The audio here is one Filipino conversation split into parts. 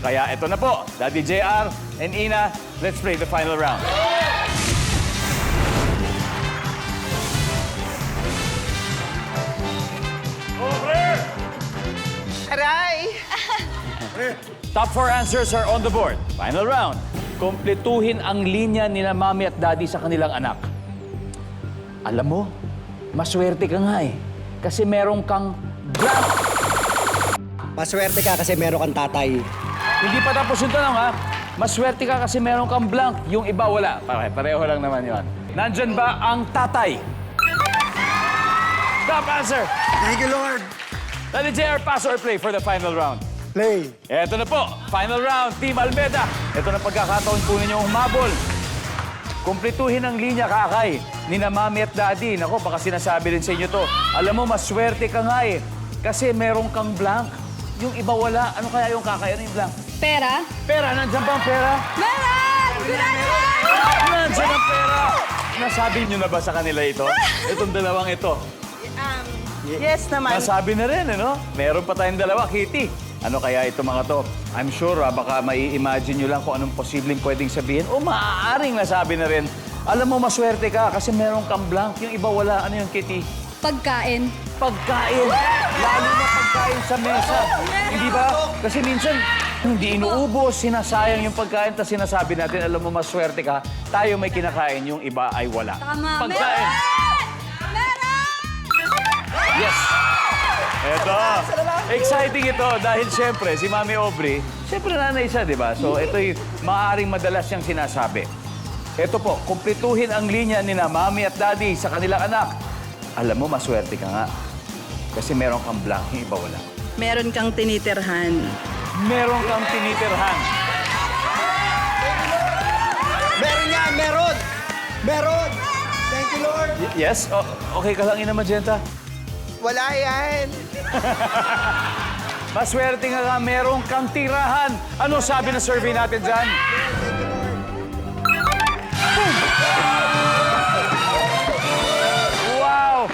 Kaya ito na po, Daddy JR and Ina, let's play the final round. Aray! Top 4 answers are on the board. Final round. Kompletuhin ang linya nila mami at daddy sa kanilang anak. Alam mo, maswerte ka nga eh. Kasi meron kang blank. Maswerte ka kasi meron kang tatay. Hindi pa tapos yung tanong ha. Maswerte ka kasi meron kang blank. Yung iba wala. Pareho lang naman yun. Nandyan ba ang tatay? Top answer. Thank you, Lord. Daddy JR, pass or play for the final round? Play. Eto na po, final round, Team Almeda. Ito na pagkakataon po ninyong humabol. Kumpletuhin ang linya, kakay, ni na mami at daddy. Nako, baka sinasabi rin sa inyo to. Alam mo, maswerte ka nga eh. Kasi meron kang blank. Yung iba wala. Ano kaya yung kakay? Ano yung blank? Pera? Pera, nandiyan ba ang pera? Meron! Nandiyan ang pera! Nasabi niyo na ba sa kanila ito? Itong dalawang ito. Yes naman. Nasabi na rin, ano? Meron pa tayong dalawa, Kitty. Ano kaya ito mga to? I'm sure baka mai-imagine nyo lang kung anong posibleng pwedeng sabihin o maaaring nasabi na rin. Alam mo, maswerte ka kasi meron kang blank. Yung iba wala. Ano yung Kitty? Pagkain. Pagkain. Lalo na pagkain sa mesa. Hindi ba? Kasi minsan, hindi inuubos, sinasayang yung pagkain, tapos sinasabi natin, alam mo, maswerte ka, tayo may kinakain, yung iba ay wala. Tama. Pagkain. Yes. Eto. Exciting ito dahil siyempre si Mami Aubrey, siyempre nanay siya, di ba? So ito'y maaaring madalas siyang sinasabi. Ito po, kumpletuhin ang linya ni na Mami at Daddy sa kanilang anak. Alam mo, maswerte ka nga. Kasi meron kang blank, yung iba wala. Meron kang tinitirhan. Meron kang tinitirhan. Meron yan, meron! Meron! Thank you, Lord! Yes? Okay ka lang, Ina Magenta? Wala yan. Maswerte nga meron kang tirahan. Ano sabi ng survey natin dyan? Boom! Wow!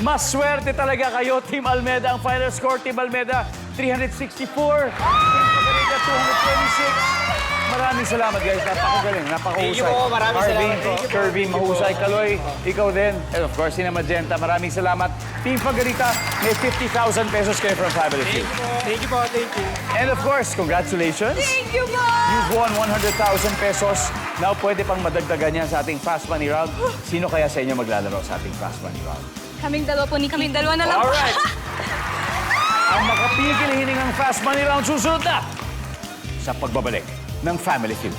Maswerte talaga kayo, Team Almeda. Ang final score, Team Almeda, 364. Team Pagaliga, 226. Maraming salamat, guys. Napakagaling, napakahusay. Thank you po, maraming salamat. Thank you po. Kirby, mahusay. Kaloy, ikaw din. And of course, Ina Magenta, maraming salamat. Team Pagarita, may 50,000 pesos kayo from Family Feud. Thank you po, thank you. And of course, congratulations. Thank you, po! You've won 100,000 pesos. Now, pwede pang madagdagan yan sa ating Fast Money Round. Sino kaya sa inyo maglalaro sa ating Fast Money Round? Kaming dalawa po ni Kaming dalawa na lang po. Alright. Ang makapigil hiningang Fast Money Round susunod na sa pagbabalik ng Family Feud.